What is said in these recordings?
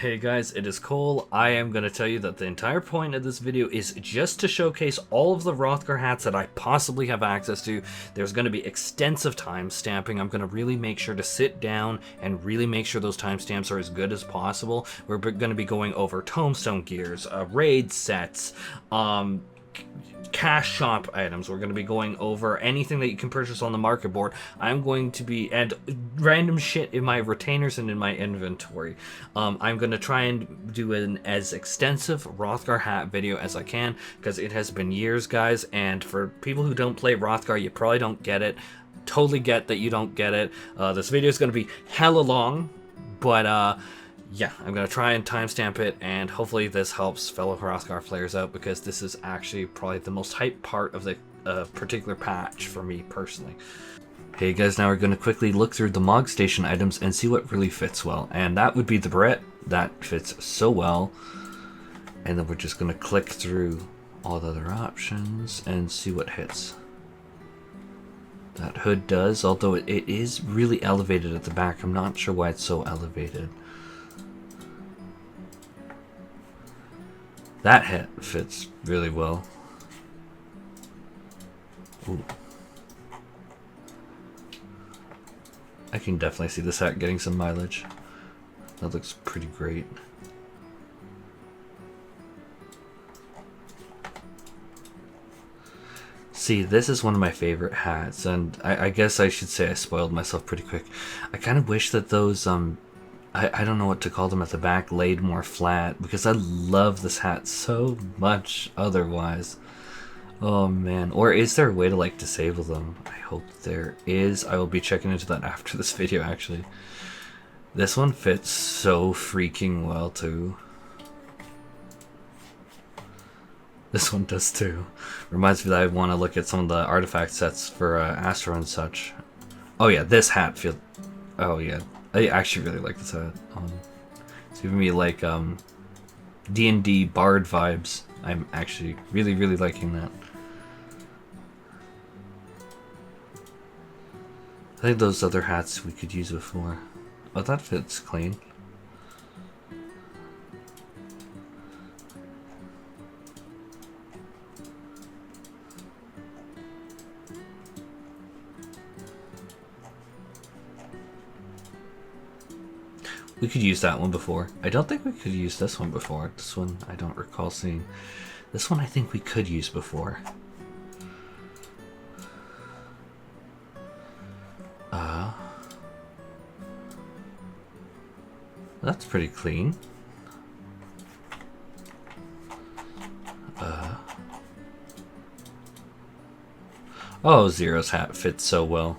Hey guys, it is Cole. I am going to tell you that the entire point of this video is just to showcase all of the Hrothgar hats that I possibly have access to. There's going to be extensive time stamping. I'm going to really make sure to sit down and really make sure those timestamps are as good as possible. We're going to be going over Tomestone gears, raid sets, cash shop items. We're going to be going over anything that you can purchase on the market board. I'm going to be, and random shit in my retainers and in my inventory. I'm going to try and do an as extensive Hrothgar hat video as I can, because it has been years, guys, and for people who don't play Hrothgar, you probably don't get it. Totally get that you don't get it. This video is going to be hella long, but yeah, I'm going to try and timestamp it, and hopefully this helps fellow Hrothgar players out, because this is actually probably the most hyped part of the particular patch for me personally. Hey guys, now we're going to quickly look through the Mogstation items and see what really fits well. And that would be the Brett. That fits so well. And then we're just going to click through all the other options and see what hits. That hood does, although it is really elevated at the back. I'm not sure why it's so elevated. That hat fits really well. Ooh. I can definitely see this hat getting some mileage. That looks pretty great. See, this is one of my favorite hats, and I guess I should say I spoiled myself pretty quick. I kind of wish that those I don't know what to call them at the back, laid more flat, because I love this hat so much otherwise. Oh man, or is there a way to like disable them? I hope there is. I will be checking into that after this video actually. This one fits so freaking well too. This one does too. Reminds me that I want to look at some of the artifact sets for Astro and such. Oh yeah, this hat feels... Oh yeah. I actually really like this hat. It's giving me like D&D Bard vibes. I'm actually really liking that. I think those other hats we could use before. Oh, that fits clean. We could use that one before. I don't think we could use this one before. This one I don't recall seeing. This one I think we could use before. That's pretty clean. Oh, Zero's hat fits so well.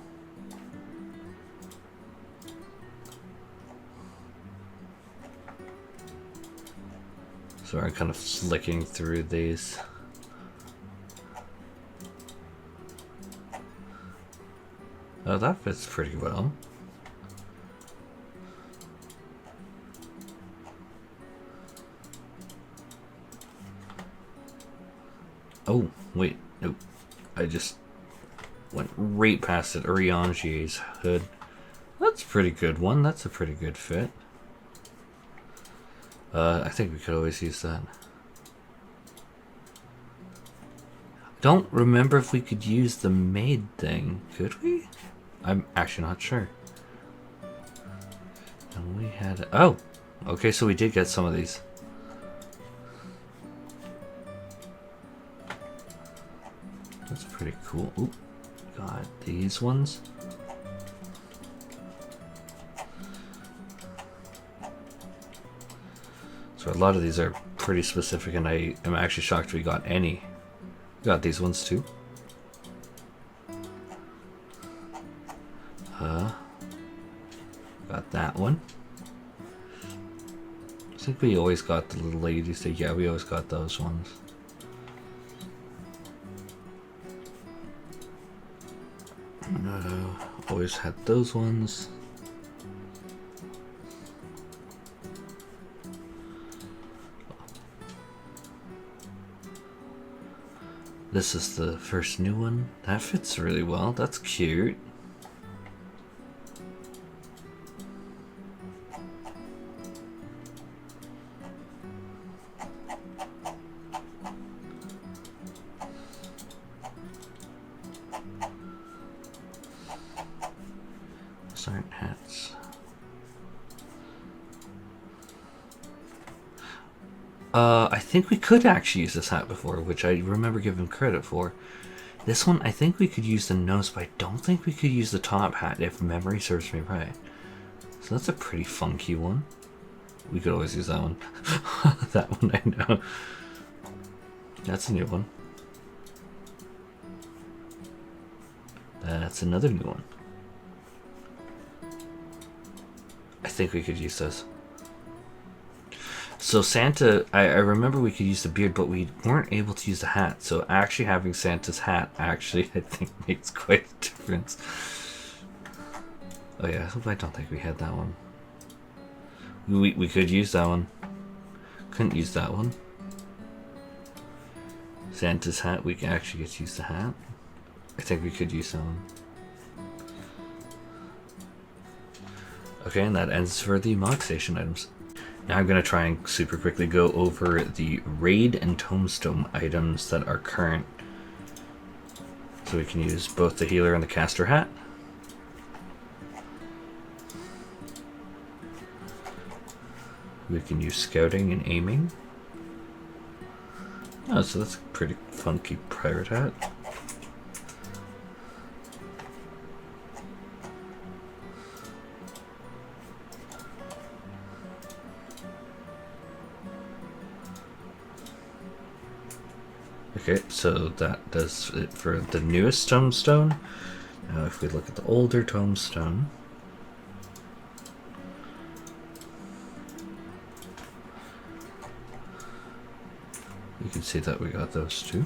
So I'm kind of flicking through these. Oh, that fits pretty well. Oh, wait, nope. I just went right past it. Uriangier's hood. That's a pretty good one. That's a pretty good fit. I think we could always use that. Don't remember if we could use the maid thing. Could we? I'm actually not sure. And we had... Oh! Okay, so we did get some of these. That's pretty cool. Oop. Got these ones. So a lot of these are pretty specific, and I am actually shocked we got any. Got these ones too. Got that one. I think we always got the little ladies. Yeah, we always got those ones. Always had those ones. This is the first new one. That fits really well. That's cute. Sergeant hats. I think we could actually use this hat before, which I remember giving credit for. This one, I think we could use the nose, but I don't think we could use the top hat if memory serves me right. So that's a pretty funky one. We could always use that one. That one I know. That's a new one. That's another new one. I think we could use this. So Santa, I remember we could use the beard, but we weren't able to use the hat. So actually having Santa's hat actually, I think, makes quite a difference. Oh yeah, I don't think we had that one. We could use that one. Couldn't use that one. Santa's hat, we can actually get to use the hat. I think we could use that one. Okay, and that ends for the Mogstation items. Now I'm going to try and super quickly go over the Raid and Tomestone items that are current. So we can use both the Healer and the Caster Hat. We can use Scouting and Aiming. Oh, so that's a pretty funky pirate hat. Okay, so that does it for the newest Tomestone. Now if we look at the older Tomestone, you can see that we got those two.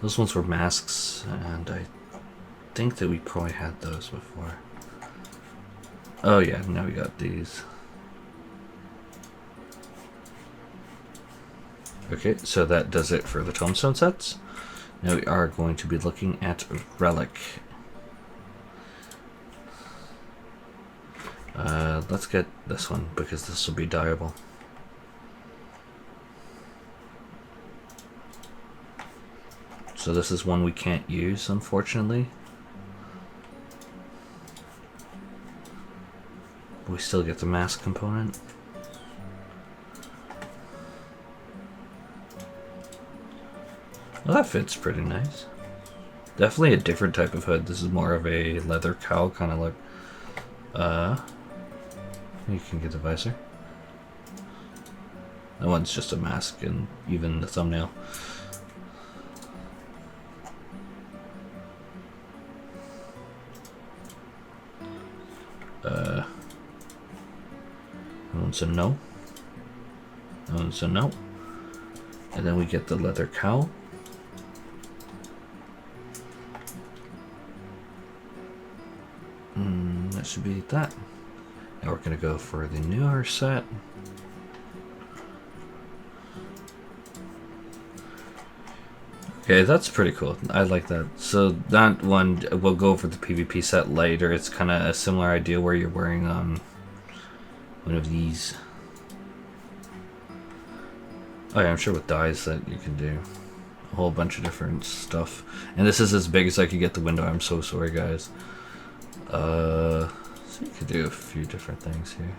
Those ones were masks, and I think that we probably had those before. Oh yeah, now we got these. Okay, so that does it for the Tomestone sets. Now we are going to be looking at Relic. Let's get this one because this will be dyeable. So this is one we can't use, unfortunately. But we still get the mask component. Well, that fits pretty nice. Definitely a different type of hood. This is more of a leather cowl kind of look. You can get the visor. That one's just a mask and even the thumbnail. That one's a no. That one's a no. And then we get the leather cowl. That should be that. Now we're going to go for the newer set. Okay, that's pretty cool. I like that. So that one, we'll go for the PvP set later. It's kind of a similar idea where you're wearing one of these. Oh yeah, I'm sure with dyes that you can do a whole bunch of different stuff. And this is as big as I could get the window. I'm so sorry, guys. So you could do a few different things here.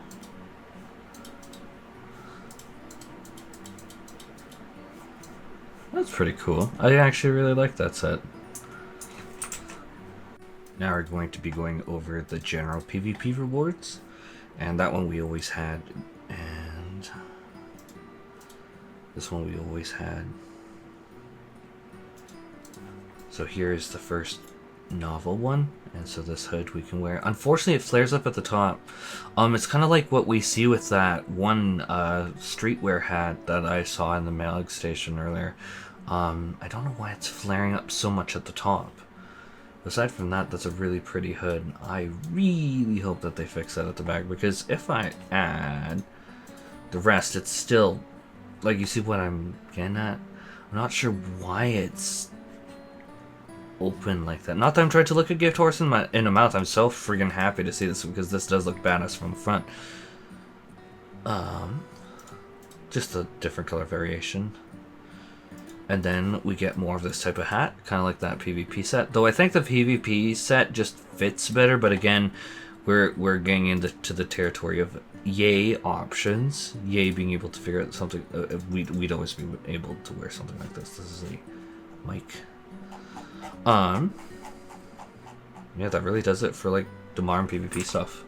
That's pretty cool. I actually really like that set. Now we're going to be going over the general PvP rewards. And that one we always had. And this one we always had. So here's the first novel one, and so this hood we can wear. Unfortunately it flares up at the top. It's kind of like what we see with that one streetwear hat that I saw in the Mogstation earlier. I don't know why it's flaring up so much at the top. Aside from that, that's a really pretty hood. I really hope that they fix that at the back, because if I add the rest, it's still, like, you see what I'm getting at? I'm not sure why it's open like that. Not that I'm trying to look a gift horse in the mouth. I'm so friggin' happy to see this, because this does look badass from the front. Just a different color variation. And then we get more of this type of hat, kind of like that PvP set. Though I think the PvP set just fits better, but again, we're getting into the territory of yay options. Yay being able to figure out something. We'd always be able to wear something like this. This is a mic. Yeah, that really does it for like the modern PvP stuff.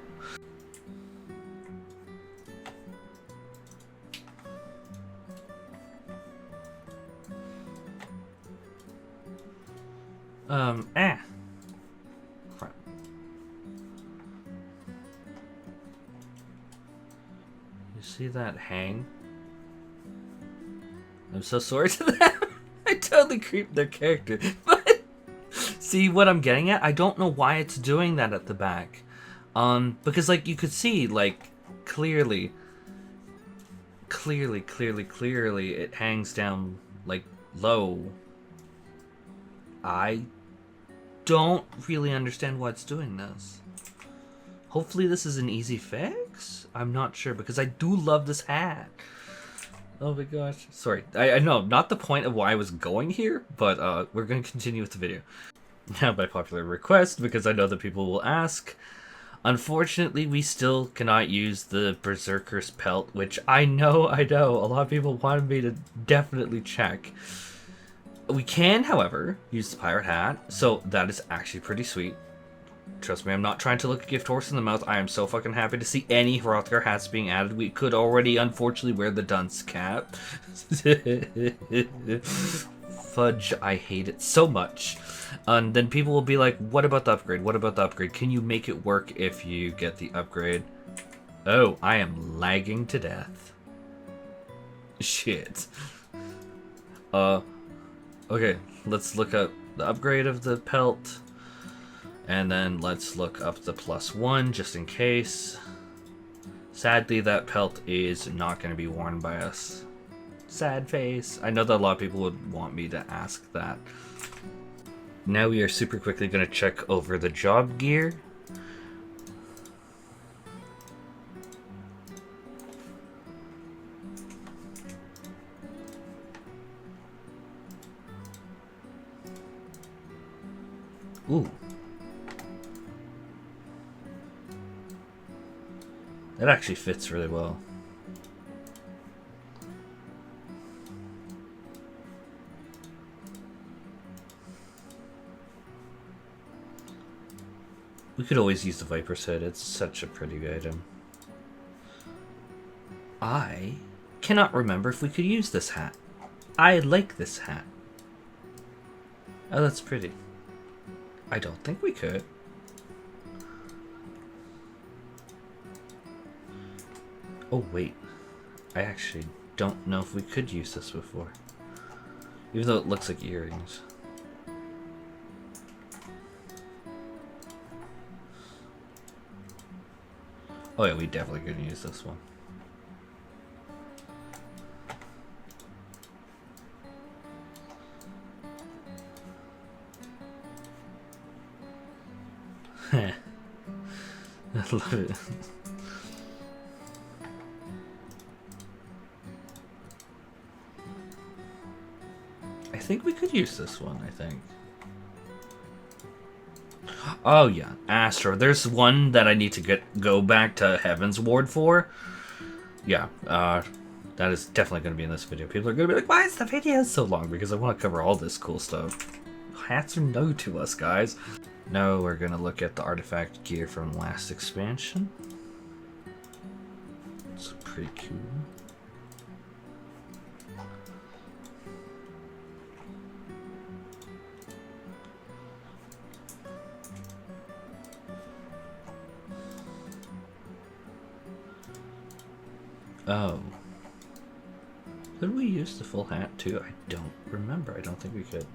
Crap. You see that hang? I'm so sorry to them. I totally creeped their character. But see what I'm getting at? I don't know why it's doing that at the back. Because like you could see, like clearly it hangs down like low. I don't really understand why it's doing this. Hopefully this is an easy fix? I'm not sure, because I do love this hat. Oh my gosh. Sorry. I know, not the point of why I was going here, but we're going to continue with the video. Now, by popular request, because I know that people will ask, unfortunately, we still cannot use the Berserker's Pelt, which I know, a lot of people wanted me to definitely check. We can, however, use the pirate hat, so that is actually pretty sweet. Trust me, I'm not trying to look a gift horse in the mouth. I am so fucking happy to see any Hrothgar hats being added. We could already, unfortunately, wear the dunce cap. Fudge, I hate it so much. And then people will be like, what about the upgrade? What about the upgrade? Can you make it work if you get the upgrade? Oh, I am lagging to death. Shit. Okay, let's look up the upgrade of the pelt. And then let's look up the +1 just in case. Sadly, that pelt is not going to be worn by us. Sad face. I know that a lot of people would want me to ask that. Now we are super quickly going to check over the job gear. Ooh. That actually fits really well. We could always use the Viper's Head. It's such a pretty item. I cannot remember if we could use this hat. I like this hat. Oh, that's pretty. I don't think we could. Oh, wait. I actually don't know if we could use this before. Even though it looks like earrings. Oh yeah, we definitely could use this one. I love it. I think we could use this one, I think. Oh yeah, Astro. There's one that I need to go back to Heavensward for. Yeah, that is definitely going to be in this video. People are going to be like, why is the video so long? Because I want to cover all this cool stuff. Hats are new to us, guys. Now we're going to look at the artifact gear from last expansion. It's pretty cool. Oh. Could we use the full hat too? I don't remember. I don't think we could.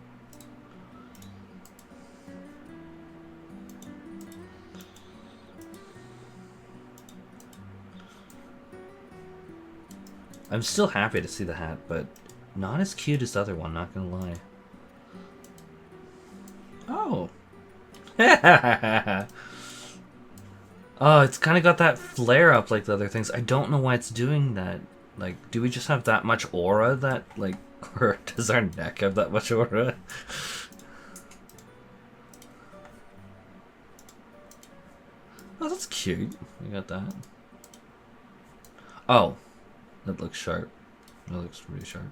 I'm still happy to see the hat, but not as cute as the other one, not gonna lie. Oh. Oh, it's kind of got that flare up like the other things. I don't know why it's doing that. Like, do we just have that much aura that, like, Or does our neck have that much aura? Oh, that's cute. We got that. Oh, that looks sharp. That looks really sharp.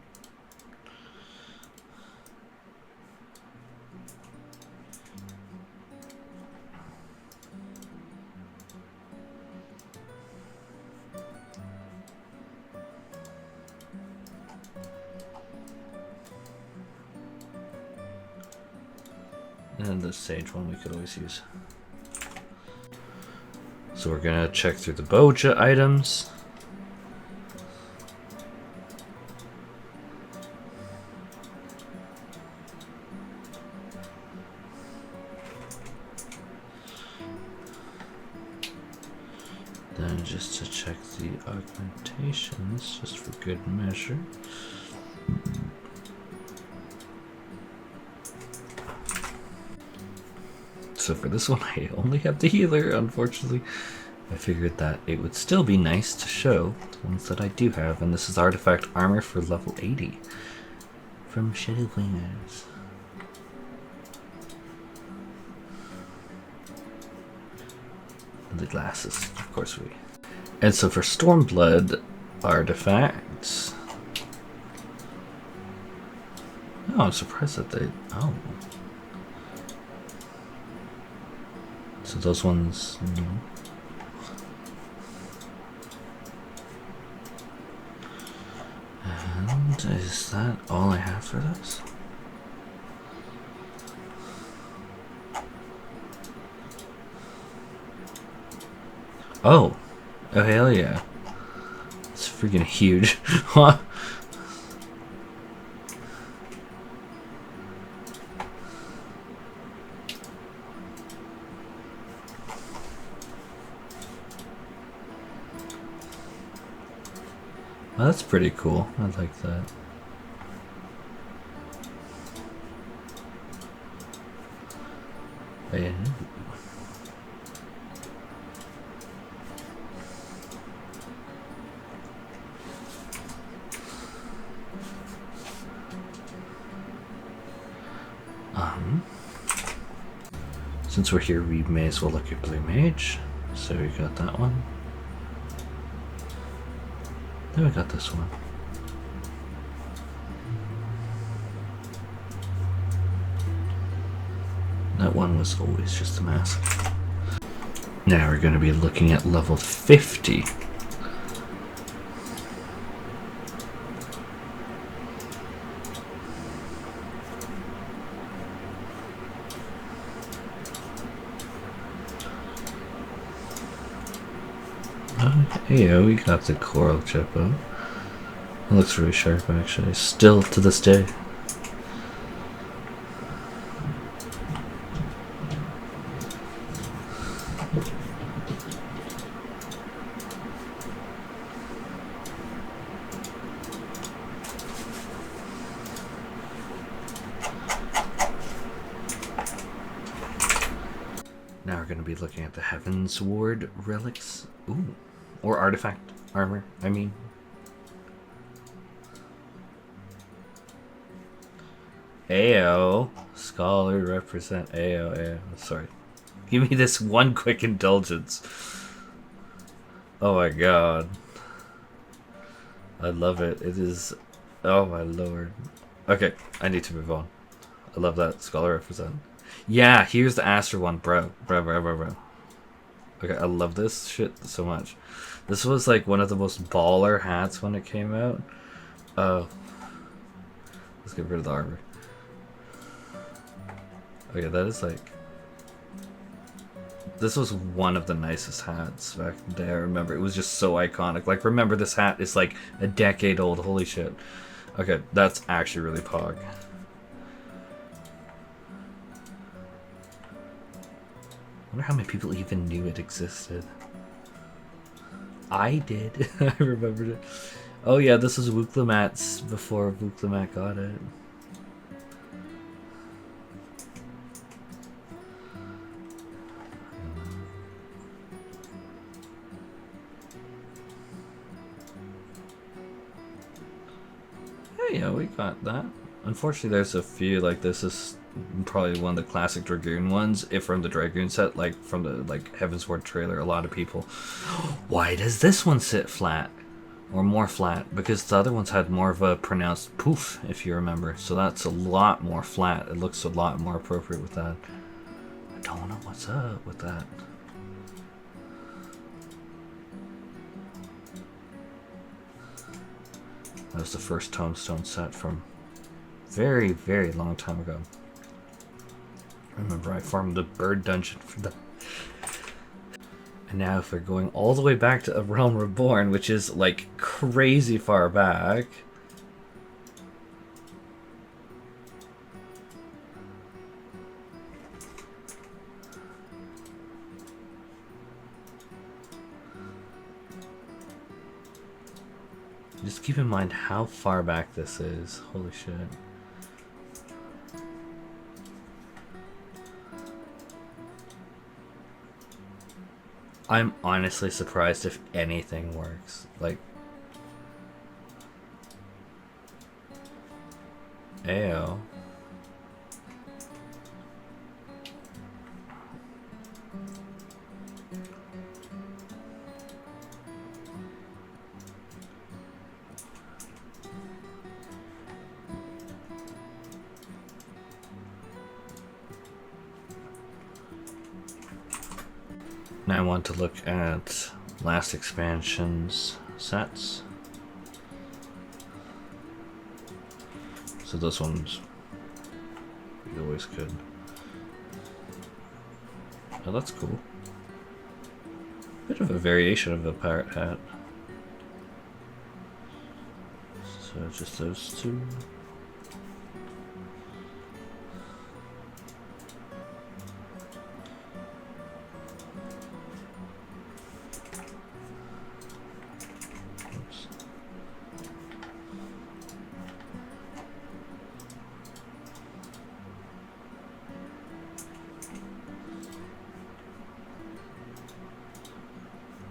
And the sage one we could always use. So we're gonna check through the Bozja items. Then just to check the augmentations, just for good measure. So for this one, I only have the healer, unfortunately. I figured that it would still be nice to show the ones that I do have, and this is artifact armor for level 80 from Shadowbringers. And the glasses, of course we. And so for Stormblood artifacts. Oh, I'm surprised that they. Oh. So those ones, no. And is that all I have for this? Oh, oh hell yeah! It's freaking huge. Oh, that's pretty cool. I like that. Oh, yeah. Since we're here, we may as well look at Blue Mage. So we got that one. Then we got this one. That one was always just a mess. Now we're going to be looking at level 50. Okay, yeah, we got the coral chippo. It looks really sharp actually, still to this day. Now we're going to be looking at the Heavensward relics. Ooh. Or artifact armor, I mean. Ayo. Scholar represent Ayo, Ayo. Sorry. Give me this one quick indulgence. Oh my god. I love it. It is... Oh my lord. Okay, I need to move on. I love that. Scholar represent. Yeah, here's the Aster one, bro. Bro. Okay, I love this shit so much. This was like one of the most baller hats when it came out. Oh. Let's get rid of the armor. Okay, that is like... This was one of the nicest hats back in the day, I remember. It was just so iconic. Like, remember this hat is like a decade old. Holy shit. Okay, that's actually really pog. I wonder how many people even knew it existed. I did. I remembered it. Oh yeah, this was Wooclamat's before Wooclamat got it. Oh yeah, we got that. Unfortunately, there's a few, like this is probably one of the classic Dragoon ones. If from the Dragoon set, like from the Heavensward trailer, a lot of people. Why does this one sit flat? Or more flat? Because the other ones had more of a pronounced poof, if you remember. So that's a lot more flat. It looks a lot more appropriate with that. I don't know what's up with that. That was the first Tomestone set from very, very long time ago. I remember I farmed the bird dungeon for that. And now if we're going all the way back to Realm Reborn, which is like crazy far back. Just keep in mind how far back this is. Holy shit. I'm honestly surprised if anything works. Like, ayo. Now I want to look at last expansion's sets. So this one's always good. Oh, that's cool. Bit of a variation of a pirate hat. So just those two.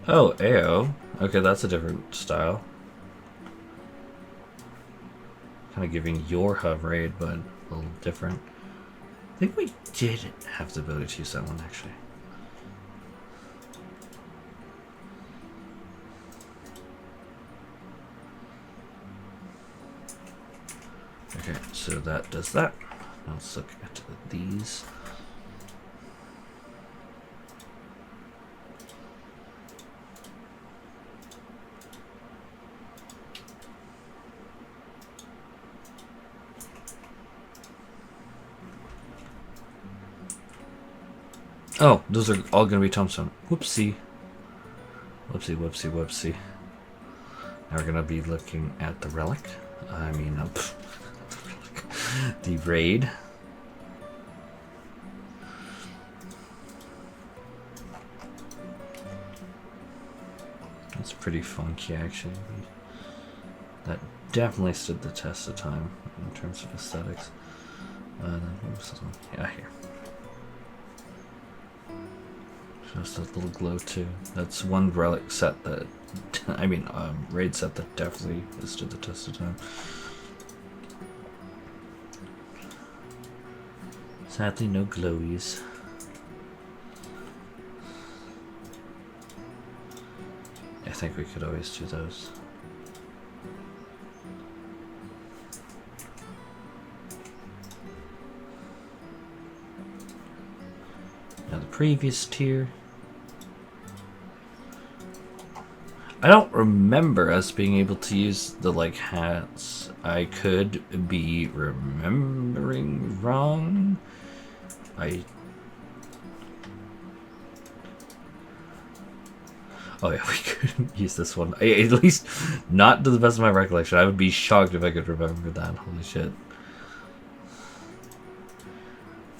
Oh, AO. Okay, that's a different style. Kind of giving your Hrothgar Raid, but a little different. I think we did have the ability to use that one, actually. Okay, so that does that. Now let's look at these. Oh, those are all going to be Tomestone. Whoopsie. Whoopsie, whoopsie, whoopsie. Now we're going to be looking at the relic. The raid. That's pretty funky, actually. That definitely stood the test of time in terms of aesthetics. Yeah, here. Just a little glow too. That's one relic set that, raid set that definitely stood the test of time. Sadly, no glowies. I think we could always do those. Now the previous tier. I don't remember us being able to use the hats. I could be remembering wrong. Oh yeah, we couldn't use this one. At least not to the best of my recollection. I would be shocked if I could remember that. Holy shit.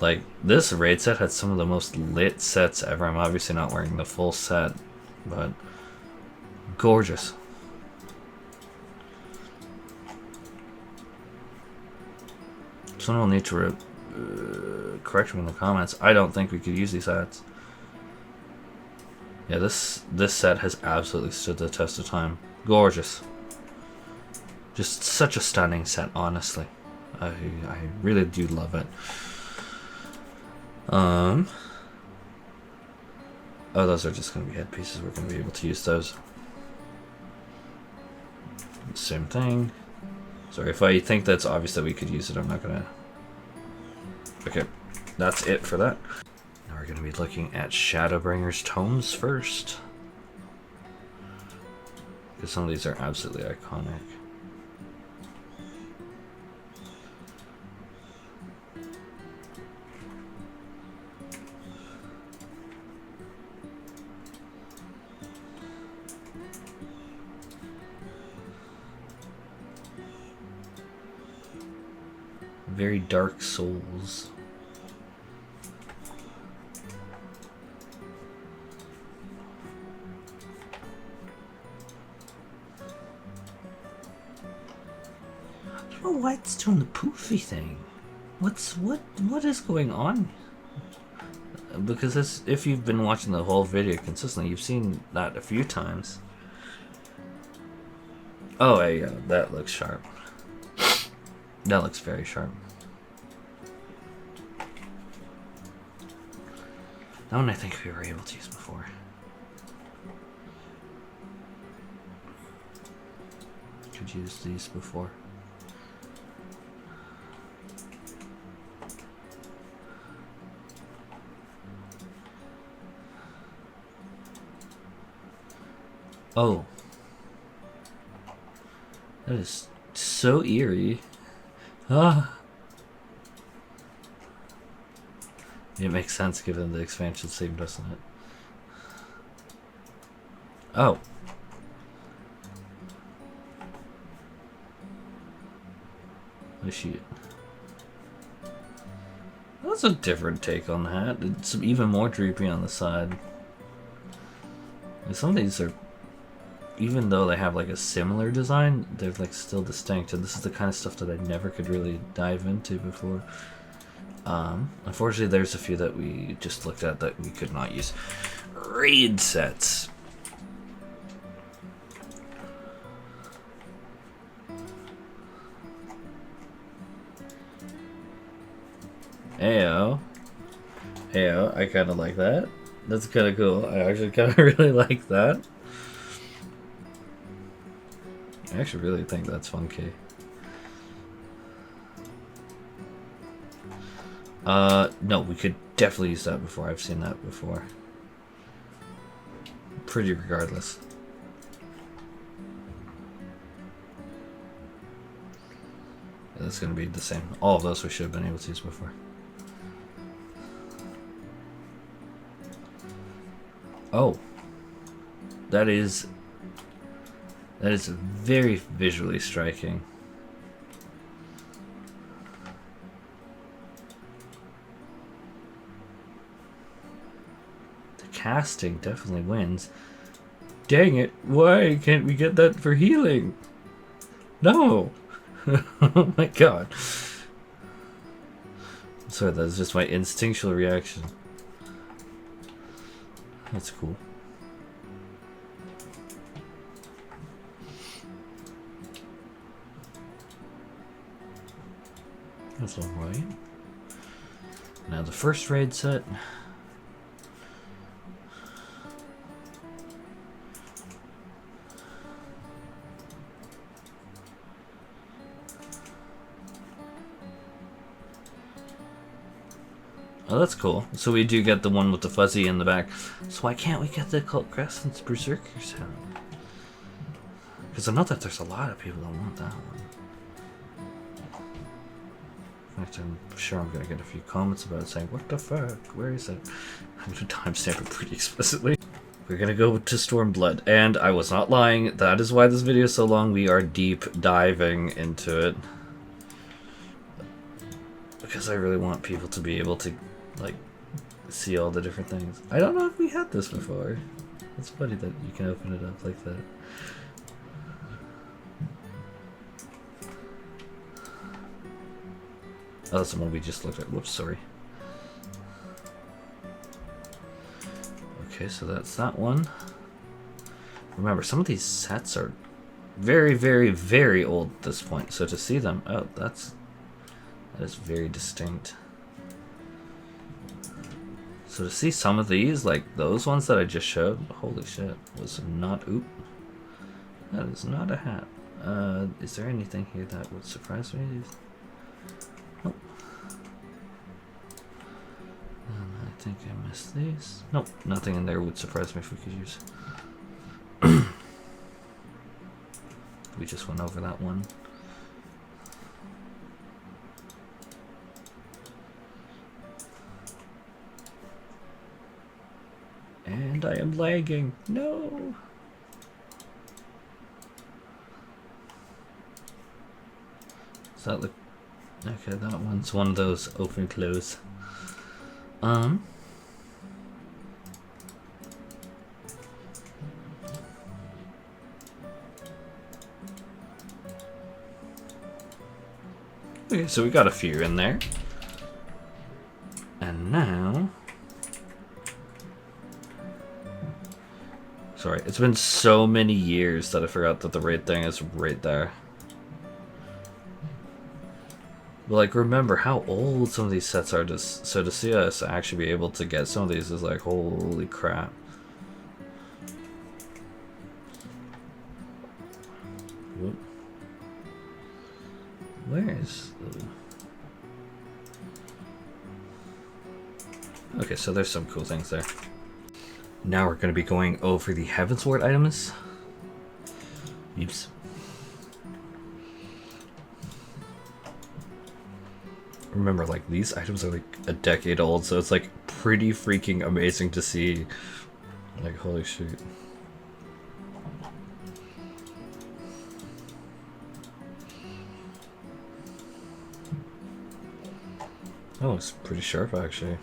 Like, this raid set had some of the most lit sets ever. I'm obviously not wearing the full set, but gorgeous. Someone will need to correct me in the comments. I don't think we could use these hats. Yeah, this set has absolutely stood the test of time. Gorgeous. Just such a stunning set, honestly. I really do love it. Oh, those are just going to be headpieces. We're going to be able to use those. Same thing. Sorry, if I think that's obvious that we could use it, I'm not going to... Okay, that's it for that. Now we're going to be looking at Shadowbringers tomes first. Because some of these are absolutely iconic. Very dark souls. I don't know why it's doing the poofy thing. What is going on? Because if you've been watching the whole video consistently, you've seen that a few times. Oh yeah, that looks sharp. That looks very sharp. That one I think we were able to use before. Could use these before. Oh. That is so eerie. Ah. It makes sense given the expansion theme, doesn't it? Oh. Oh shit. That's a different take on the hat. It's even more droopy on the side. And some of these are, even though they have like a similar design, they're like still distinct, and this is the kind of stuff that I never could really dive into before. Unfortunately, there's a few that we just looked at that we could not use. Raid sets. Ayo. Ayo, I kind of like that. That's kind of cool. I actually kind of really like that. I actually really think that's funky. No, we could definitely use that before. I've seen that before. Pretty regardless. Yeah, that's gonna be the same. All of those we should have been able to use before. Oh. That is very visually striking. Casting definitely wins. Dang it, why can't we get that for healing? No! Oh my god. Sorry, that's just my instinctual reaction. That's cool. That's alright. Now the first raid set. Oh, that's cool. So we do get the one with the fuzzy in the back. So why can't we get the Occult Crescent's Berserker's hat? Because I know that there's a lot of people that want that one. In fact, I'm sure I'm going to get a few comments about it saying, what the fuck? Where is it? I'm going to timestamp it pretty explicitly. We're going to go to Stormblood. And I was not lying. That is why this video is so long. We are deep diving into it. Because I really want people to be able to, like, see all the different things. I don't know if we had this before. It's funny that you can open it up like that. Oh, that's the one we just looked at. Whoops, sorry. Okay, so that's that one. Remember, some of these sets are very, very, very old at this point. So to see them, oh, that is very distinct. So to see some of these, like those ones that I just showed, holy shit, was not, oop, that is not a hat. Is there anything here that would surprise me? Nope. I think I missed these. Nope, nothing in there would surprise me if we could use. We just went over that one. And I am lagging. No. Does that look okay? That one's one of those open close. Okay, so we got a few in there. And now... Sorry, it's been so many years that I forgot that the raid thing is right there. But like, remember how old some of these sets are, so to see us actually be able to get some of these is like, holy crap. Whoop. Where is the... Okay, so there's some cool things there. Now we're going to be going over the Heavensward items. Oops. Remember, like, these items are like a decade old, so it's like pretty freaking amazing to see. Like, holy shit. Oh, it's pretty sharp actually.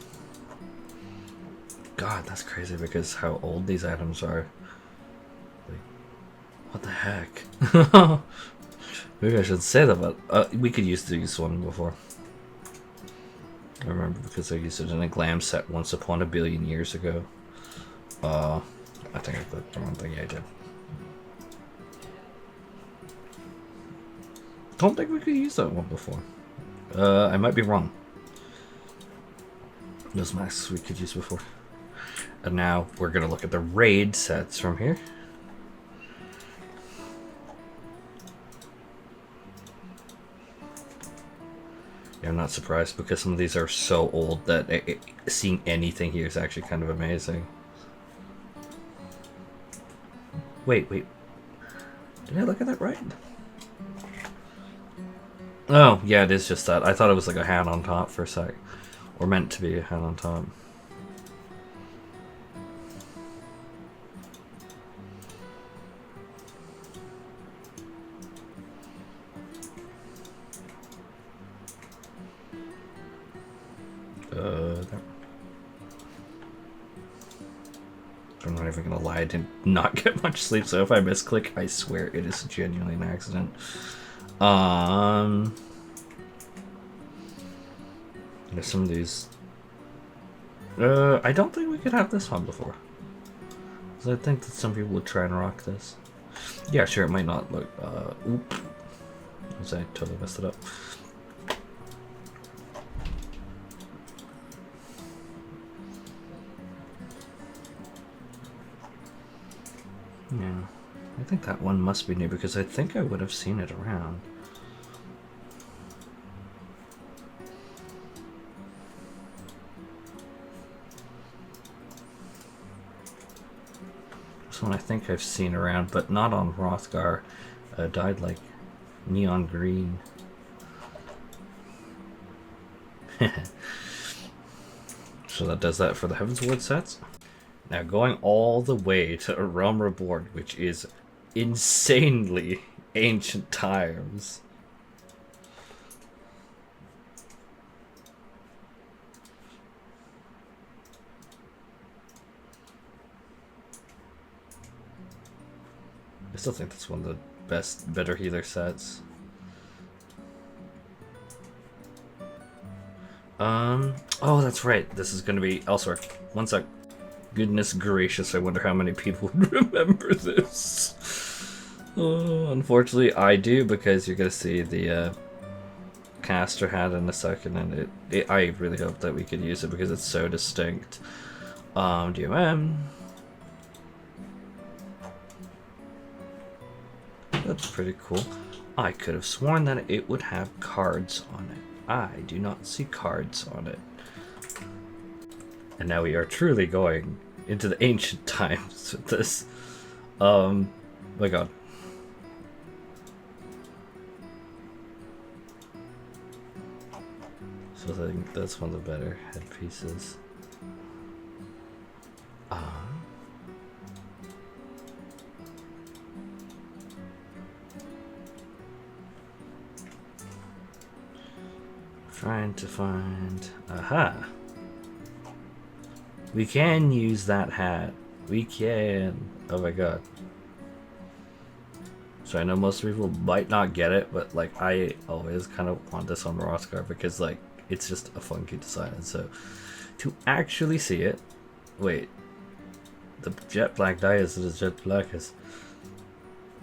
God, that's crazy because how old these items are. Like, what the heck? Maybe I should say that, but we could use this one before. I remember because I used it in a glam set once upon a billion years ago. I think I clicked the wrong thing. Yeah, I did. Don't think we could use that one before. I might be wrong. Those masks we could use before. And now we're going to look at the raid sets from here. Yeah, I'm not surprised because some of these are so old that seeing anything here is actually kind of amazing. Wait. Did I look at that right? Oh, yeah, it is just that. I thought it was like a hat on top for a sec. Or meant to be a hat on top. I'm not even gonna lie, I did not get much sleep, so if I misclick, I swear it is genuinely an accident. There's some of these. I don't think we could have this one before. Because I think that some people would try and rock this. Yeah, sure, it might not look, oop. I totally messed it up. Yeah, I think that one must be new because I think I would have seen it around. This one I think I've seen around, but not on Hrothgar. Dyed like neon green. So that does that for the Heavensward sets. Now going all the way to a Realm Reborn, which is insanely ancient times. I still think that's one of the better healer sets. Oh, that's right. This is going to be elsewhere. One sec. Goodness gracious, I wonder how many people would remember this. Unfortunately, I do, because you're gonna see the caster hat in a second, and I really hope that we could use it because it's so distinct. DMM. That's pretty cool. I could have sworn that it would have cards on it. I do not see cards on it. And now we are truly going into the ancient times with this. My god. So I think that's one of the better headpieces. Trying to find... Aha! We can use that hat. We can. Oh my god. So I know most people might not get it, but like I always kind of want this on Hrothgar because like it's just a funky design. And so to actually see it, wait, the jet black dye is as jet black as.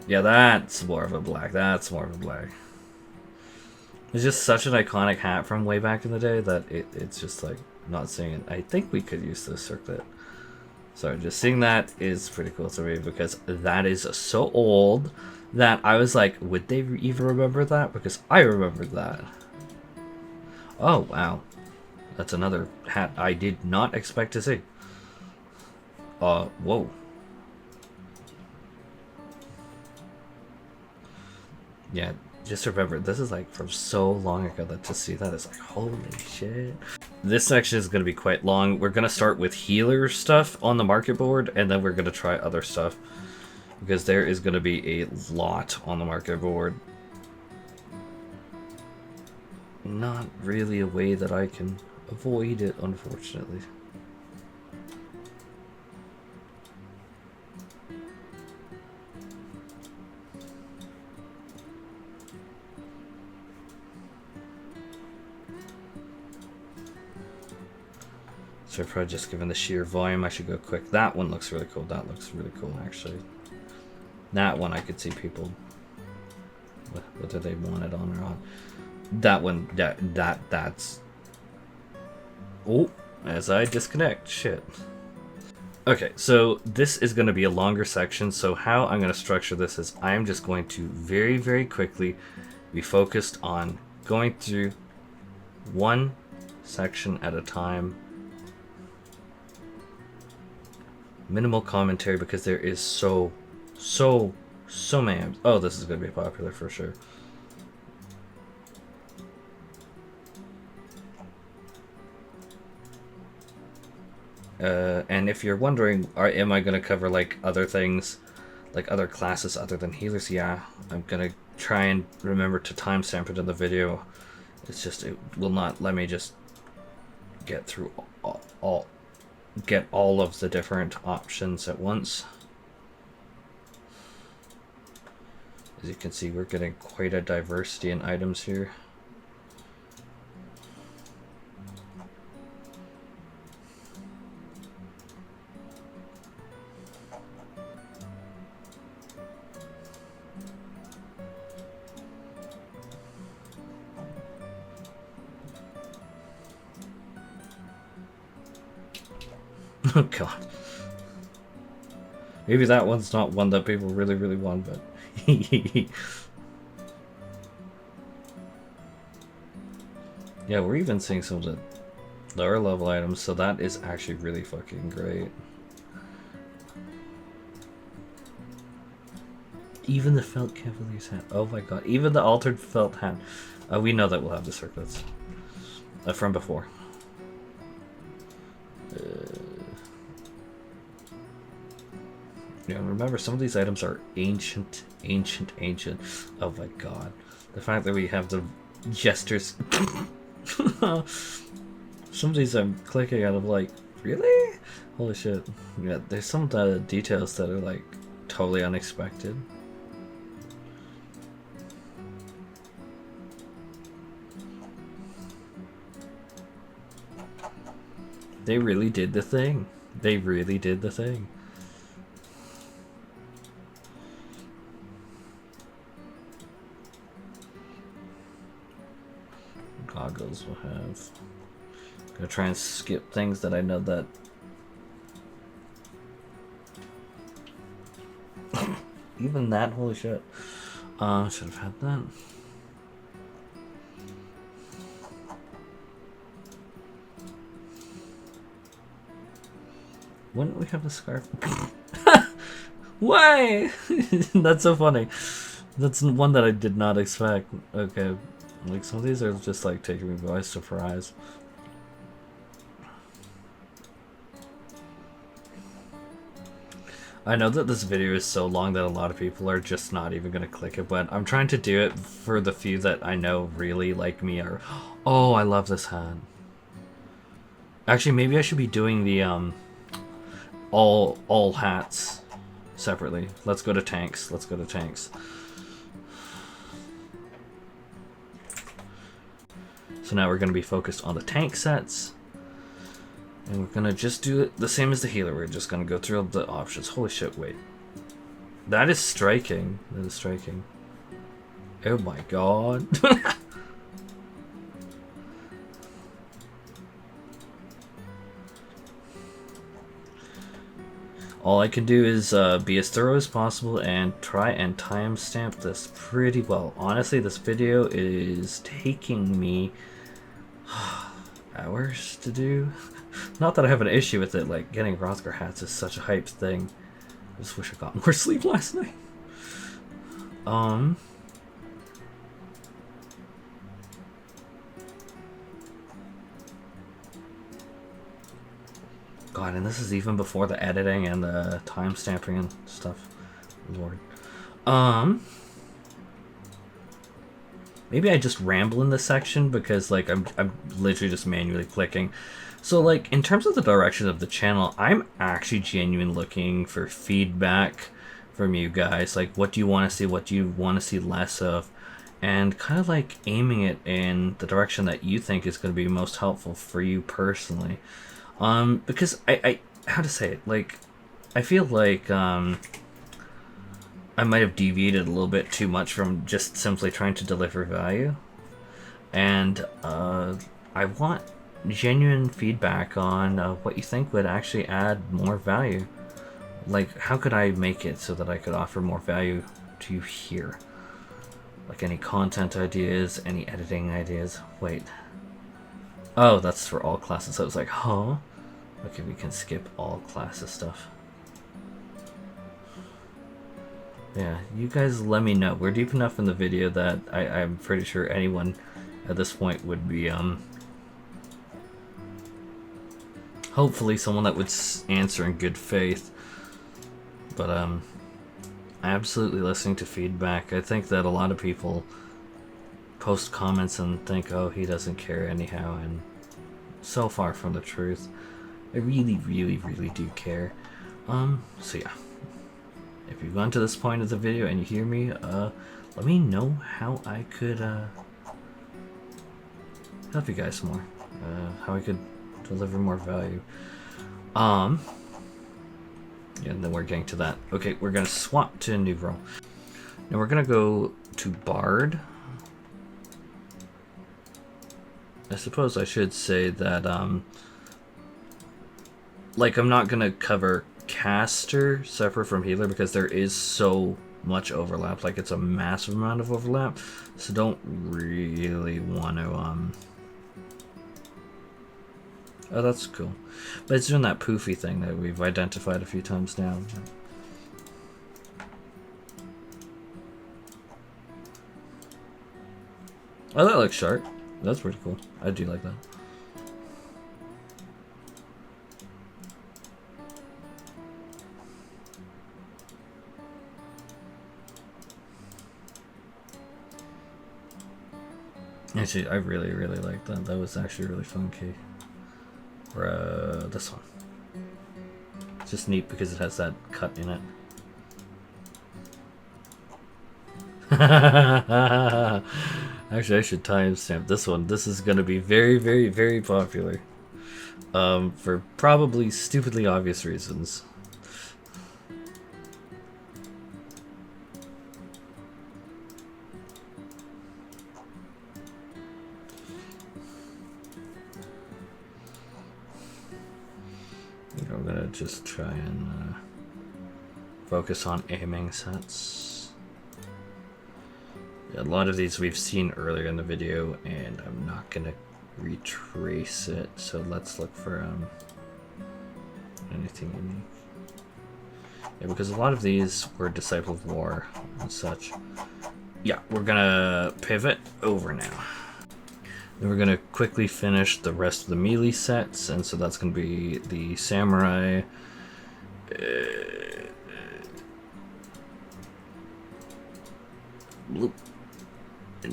Yeah, that's more of a black. That's more of a black. It's just such an iconic hat from way back in the day that it's just like not seeing it. I think we could use this circlet. So just seeing that is pretty cool to me because that is so old that I was like, would they even remember that? Because I remembered that. Oh, wow. That's another hat I did not expect to see. Whoa. Yeah, just remember, this is like from so long ago that to see that is like, holy shit. This section is going to be quite long. We're going to start with healer stuff on the market board, and then we're going to try other stuff. Because there is going to be a lot on the market board. Not really a way that I can avoid it, unfortunately. So probably just given the sheer volume, I should go quick. That one looks really cool. That looks really cool, actually. That one I could see people, whether they want it on or not. That one, that's... Oh, as I disconnect, shit. Okay, so this is going to be a longer section, so how I'm going to structure this is I'm just going to very, very quickly be focused on going through one section at a time. Minimal commentary because there is so many. Oh, this is going to be popular for sure. And if you're wondering, am I going to cover like other things, like other classes other than healers? Yeah, I'm going to try and remember to timestamp it in the video. It's just, it will not let me just get through all of the different options at once. As you can see, we're getting quite a diversity in items here. Oh god. Maybe that one's not one that people really want, but... Yeah, we're even seeing some of the lower level items, so that is actually really fucking great. Even the felt cavalier's hat. Oh my god. Even the altered felt hat. We know that we'll have the circlets. From before. Yeah, remember, some of these items are ancient. Oh my god. The fact that we have the jesters. Some of these I'm clicking out of like, really? Holy shit. Yeah, there's some of the details that are like totally unexpected. They really did the thing. They really did the thing. goggles we'll have. Gonna try and skip things that I know that. Even that, holy shit. Should have had that. Wouldn't we have the scarf? Why? That's so funny. That's one that I did not expect. Okay, like some of these are just like taking me by surprise. I know that this video is so long that a lot of people are just not even gonna click it, but I'm trying to do it for the few that I know really like me or, oh, I love this hat. Actually, maybe I should be doing the all hats separately. Let's go to tanks. Let's go to tanks. So now we're gonna be focused on the tank sets. And we're gonna just do it the same as the healer. We're just gonna go through the options. Holy shit, wait. That is striking. That is striking. Oh my god. All I can do is be as thorough as possible and try and timestamp this pretty well. Honestly, this video is taking me hours to do. Not that I have an issue with it, like getting Hrothgar hats is such a hyped thing. I just wish I got more sleep last night. God, and this is even before the editing and the time stamping and stuff. Lord. Maybe I just ramble in this section because like I'm literally just manually clicking. So like in terms of the direction of the channel, I'm actually genuinely looking for feedback from you guys. Like, what do you want to see? What do you want to see less of? And kind of like aiming it in the direction that you think is going to be most helpful for you personally. Because I how to say it, like I feel like I might have deviated a little bit too much from just simply trying to deliver value, and I want genuine feedback on what you think would actually add more value. Like, how could I make it so that I could offer more value to you here? Like any content ideas, any editing ideas. Wait. Oh, that's for all classes. So I was like, huh? Okay, we can skip all classes stuff. Yeah, you guys let me know. We're deep enough in the video that I'm pretty sure anyone at this point would be, hopefully someone that would answer in good faith. But, absolutely listening to feedback. I think that a lot of people post comments and think, oh, he doesn't care anyhow, and so far from the truth. I really, really, really do care. So yeah. If you've gone to this point of the video and you hear me, let me know how I could help you guys more. How I could deliver more value. Yeah, and then we're getting to that. Okay, we're gonna swap to a new role. Now we're gonna go to Bard. I suppose I should say that, like, I'm not gonna cover caster separate from healer because there is so much overlap. Like, it's a massive amount of overlap, so don't really want to, oh, that's cool. But it's doing that poofy thing that we've identified a few times now. Oh, that looks sharp. That's pretty cool. I do like that. Actually, I really, really like that. That was actually really funky. Or, this one. It's just neat because it has that cut in it. Actually, I should timestamp this one. This is going to be very, very, very popular. For probably stupidly obvious reasons. gonna just try and focus on aiming sets. Yeah, a lot of these we've seen earlier in the video, and I'm not gonna retrace it. So let's look for anything unique. Yeah, because a lot of these were Disciple of War and such. Yeah, we're gonna pivot over now. Then we're gonna quickly finish the rest of the melee sets, and so that's gonna be the Samurai,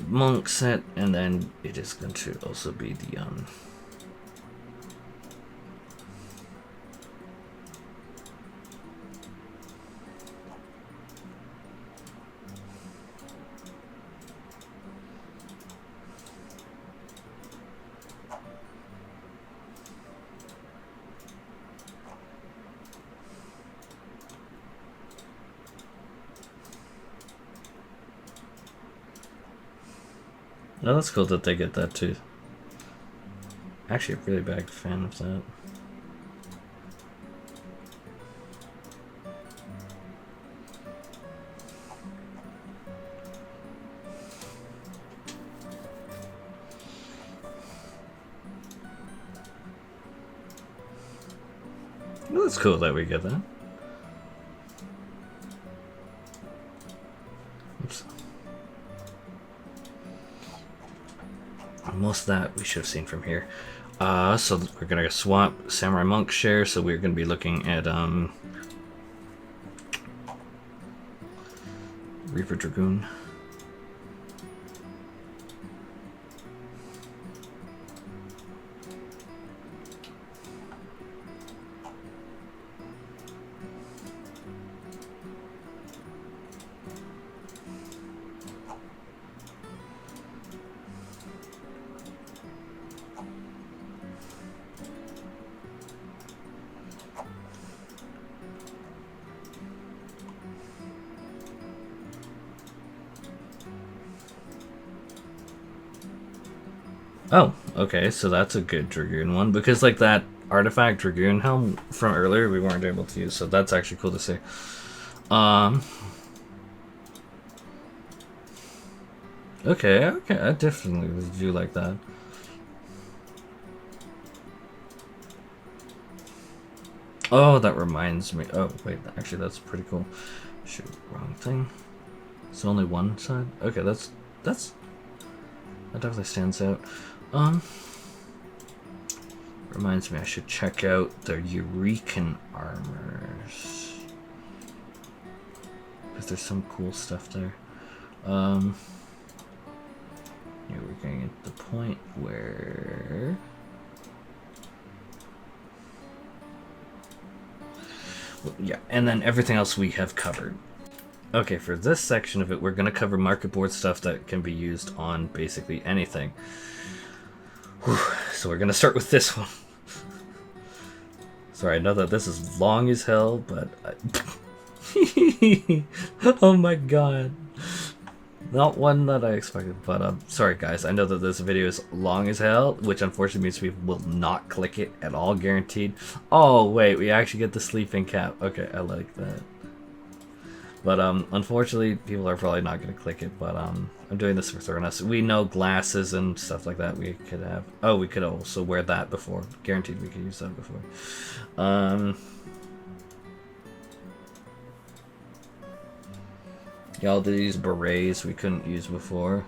Monk set, and then it is going to also be the Oh, that's cool that they get that too. Actually, a really big fan of that. Well, that's cool that we get that. Oops. Most of that we should have seen from here. So we're gonna swap Samurai Monk share, so we're gonna be looking at Reaper Dragoon. Oh, okay, so that's a good Dragoon one, because like that artifact Dragoon helm from earlier we weren't able to use, so that's actually cool to see. Okay, I definitely do like that. Oh, that reminds me. Oh, wait, actually that's pretty cool. Shoot, wrong thing. It's only one side? Okay, that definitely stands out. Reminds me I should check out the Eureka armors, because there's some cool stuff there. Yeah, we're getting at the point where yeah, and then everything else we have covered. Okay, for this section of it, we're going to cover market board stuff that can be used on basically anything. Whew. So we're going to start with this one. Sorry, I know that this is long as hell, but oh my god. Not one that I expected, but sorry guys, I know that this video is long as hell, which unfortunately means we will not click it at all, guaranteed. Oh wait, we actually get the sleeping cap. Okay, I like that. But unfortunately, people are probably not going to click it, but I'm doing this for thoroughness. We know glasses and stuff like that we could have. Oh, we could also wear that before. Guaranteed we could use that before. Y'all, these berets we couldn't use before.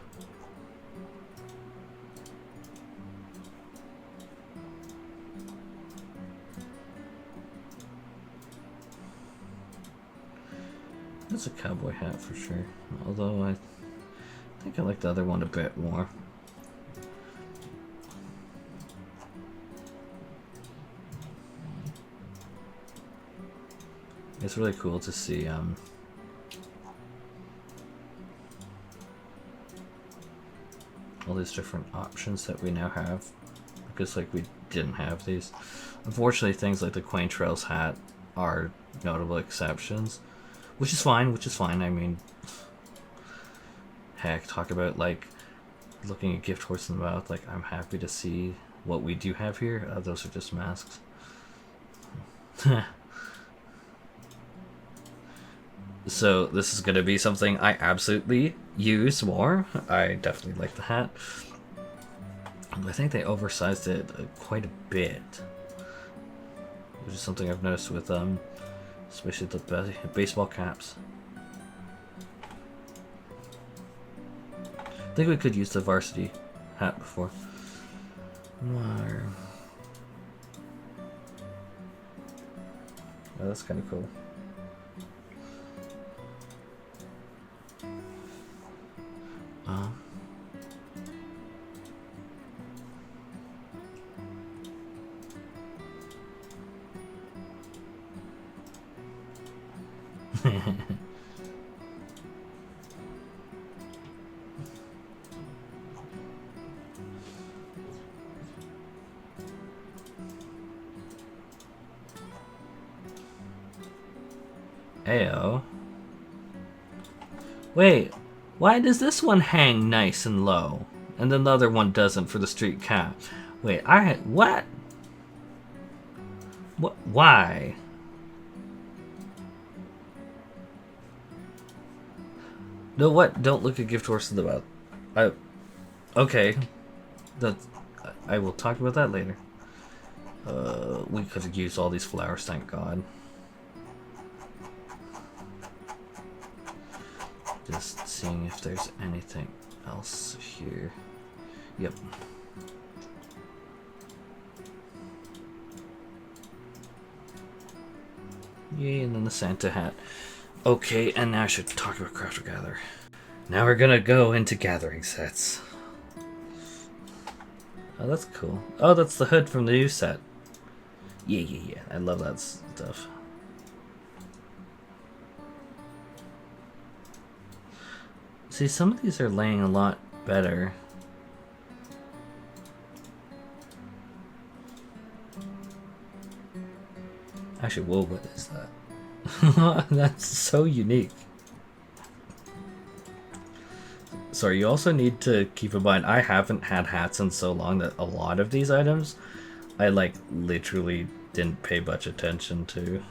That's a cowboy hat for sure, although I think I like the other one a bit more. It's really cool to see all these different options that we now have, because like we didn't have these. Unfortunately, things like the Quaintrail's hat are notable exceptions. Which is fine, I mean, heck, talk about, like, looking a gift horse in the mouth, like, I'm happy to see what we do have here. Those are just masks. So this is going to be something I absolutely use more. I definitely like the hat. I think they oversized it quite a bit, which is something I've noticed with especially the baseball caps. I think we could use the varsity hat before. Oh, that's kind of cool. Ayo. Wait, why does this one hang nice and low, and then the other one doesn't for the street cap? Wait, what? What? Why? No, what? Don't look at gift horse in the mouth. Okay. I will talk about that later. We could have used all these flowers, thank God. Just seeing if there's anything else here. Yep. Yay, and then the Santa hat. Okay, and now I should talk about Crafter Gather. Now we're gonna go into gathering sets. Oh, that's cool. Oh, that's the hood from the new set. Yeah. I love that stuff. See, some of these are laying a lot better. Actually, whoa, what is that? That's so unique. Sorry, you also need to keep in mind, I haven't had hats in so long that a lot of these items, I like literally didn't pay much attention to.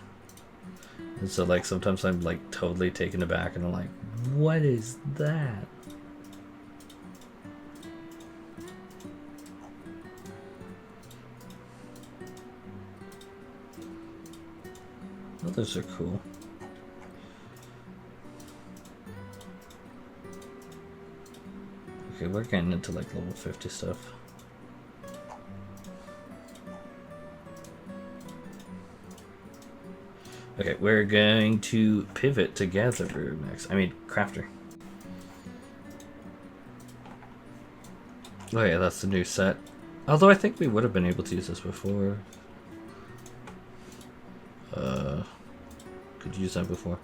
And so like sometimes I'm like totally taken aback and I'm like, what is that? Oh, those are cool. Okay, we're getting into like level 50 stuff. Okay, we're going to pivot together next. I mean, Crafter. Oh yeah, that's the new set. Although I think we would have been able to use this before. Could use that before.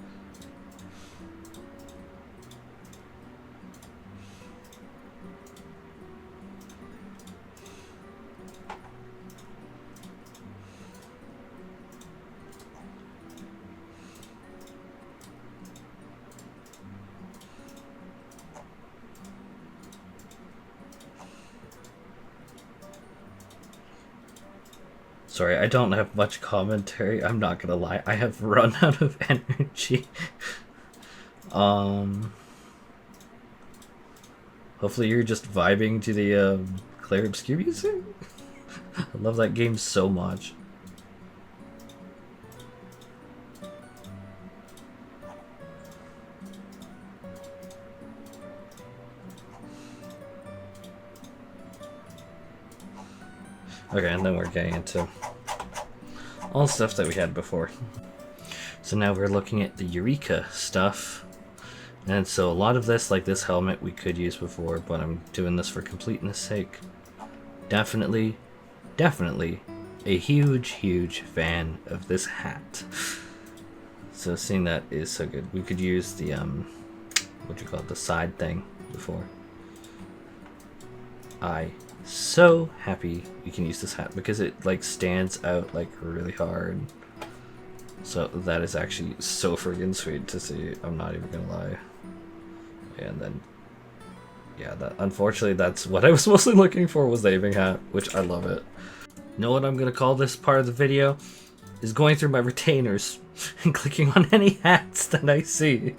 Sorry, I don't have much commentary. I'm not gonna lie. I have run out of energy. Hopefully you're just vibing to the Claire Obscure music. I love that game so much. Okay, and then we're getting into all stuff that we had before. So now we're looking at the Eureka stuff. And so a lot of this, like this helmet, we could use before, but I'm doing this for completeness sake. Definitely a huge fan of this hat. So seeing that is so good. We could use the, what do you call it, the side thing before. So happy we can use this hat because it like stands out like really hard. So that is actually so friggin' sweet to see. I'm not even gonna lie. And then yeah, that unfortunately that's what I was mostly looking for was the aiming hat, which I love it. Know what I'm gonna call this part of the video? is going through my retainers and clicking on any hats that I see.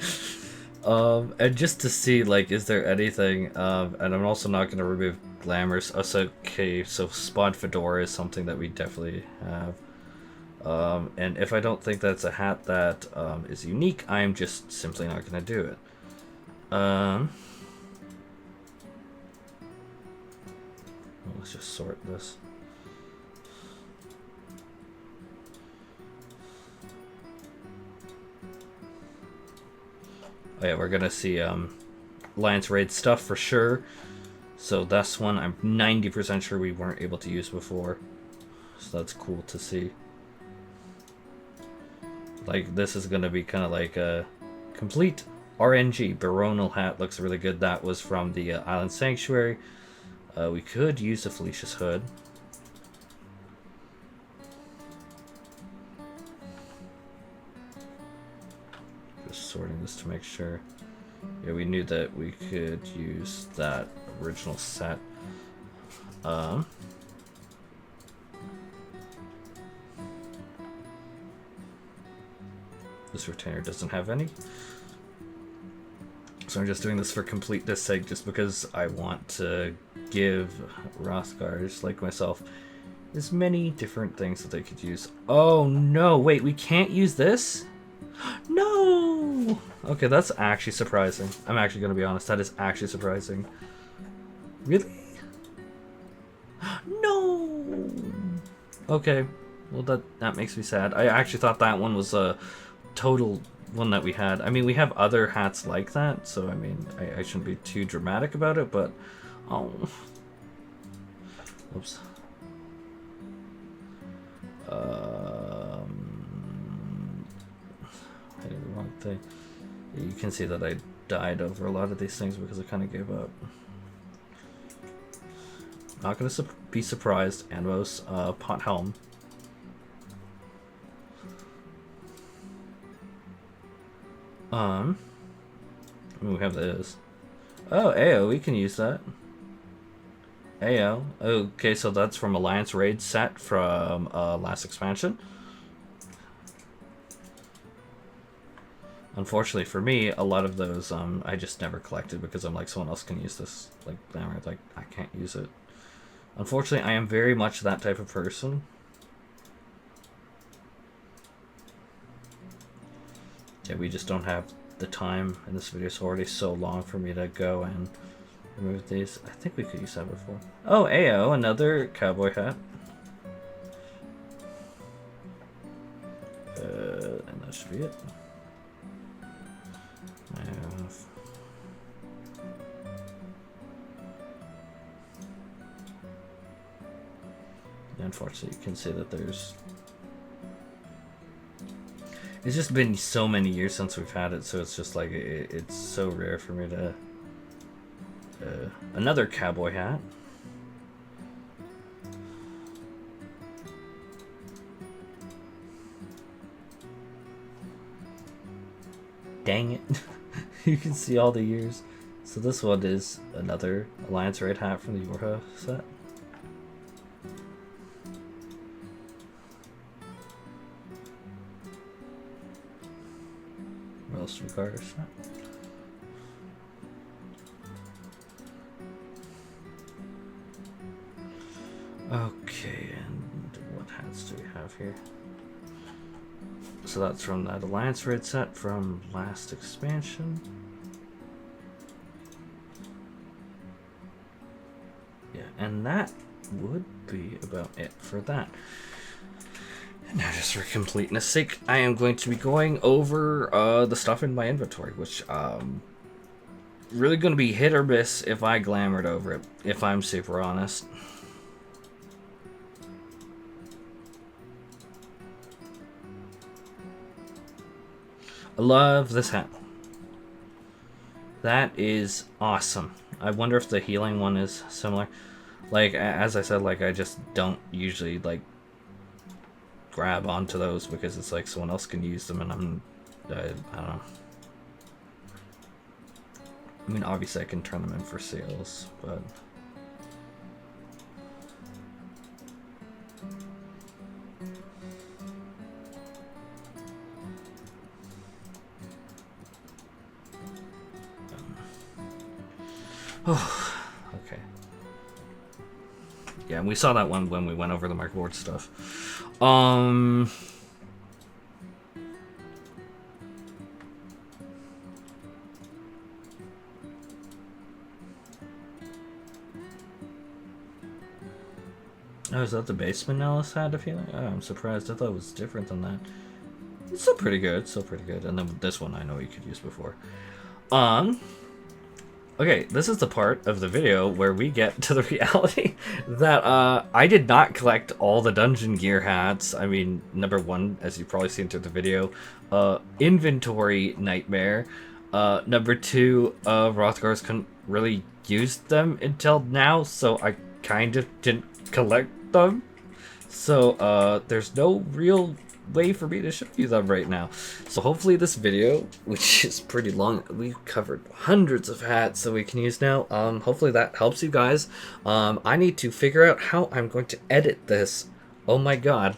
And just to see, like, is there anything, and I'm also not going to remove glamours. Oh, so, okay, so Spawn Fedora is something that we definitely have. And if I don't think that's a hat that is unique, I'm just simply not going to do it. Let's just sort this. Oh yeah, we're gonna see Alliance Raid stuff for sure. So that's one I'm 90% sure we weren't able to use before. So that's cool to see. Like, this is gonna be kind of like a complete RNG. Baronal hat looks really good. That was from the Island Sanctuary. We could use the Felicia's Hood. Just sorting this to make sure. Yeah, we knew that we could use that original set. This retainer doesn't have any. So I'm just doing this for completeness sake, just because I want to give Hrothgars like myself as many different things that they could use. Oh no, wait, we can't use this? No! Okay, that's actually surprising. I'm actually going to be honest, that is actually surprising. Really? No! Okay, well that makes me sad. I actually thought that one was a total one that we had. I mean, we have other hats like that, so I mean, I shouldn't be too dramatic about it, but oh, oops. I did the wrong thing. You can see that I died over a lot of these things because I kind of gave up. Not gonna be surprised. Anvos, Pot Helm. We have this. Oh, AO, we can use that. AO. Okay, so that's from Alliance Raid set from last expansion. Unfortunately for me, a lot of those I just never collected because I'm like, someone else can use this. Like, I can't use it. Unfortunately, I am very much that type of person. Yeah, we just don't have the time, and this video is already so long for me to go and remove these. I think we could use that before. Oh, AO, another cowboy hat. And that should be it. Unfortunately, you can see that there's... It's just been so many years since we've had it, so it's just like, it's so rare for me to... another cowboy hat. Dang it. You can see all the years. So this one is another Alliance Raid hat from the Eureka set. What else requires that? Okay, and what hats do we have here? So that's from that Alliance Raid set from last expansion. Yeah, and that would be about it for that. And now, just for completeness sake, I am going to be going over the stuff in my inventory, which really going to be hit or miss if I glamoured over it, if I'm super honest. I love this hat. That is awesome. I wonder if the healing one is similar. Like, as I said, like, I just don't usually, like, grab onto those because it's like someone else can use them, and I don't know. I mean, obviously I can turn them in for sales, but... Okay. Yeah, and we saw that one when we went over the Marketboard stuff. Oh, is that the basement Alice had a feeling? Oh, I'm surprised. I thought it was different than that. It's still pretty good. Still pretty good. And then this one I know you could use before. Okay, this is the part of the video where we get to the reality that I did not collect all the dungeon gear hats. I mean, number one, as you've probably seen through the video, inventory nightmare. Number two, Hrothgar's couldn't really use them until now, so I kind of didn't collect them. So there's no real way for me to show you them right now. So hopefully this video, which is pretty long, we've covered hundreds of hats that we can use now. Hopefully that helps you guys. I need to figure out how I'm going to edit this. Oh my god.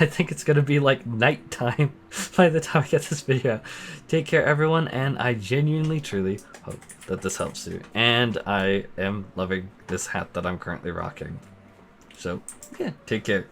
I think it's gonna be like nighttime by the time I get this video. Take care everyone, and I genuinely truly hope that this helps you. And I am loving this hat that I'm currently rocking. So yeah, take care.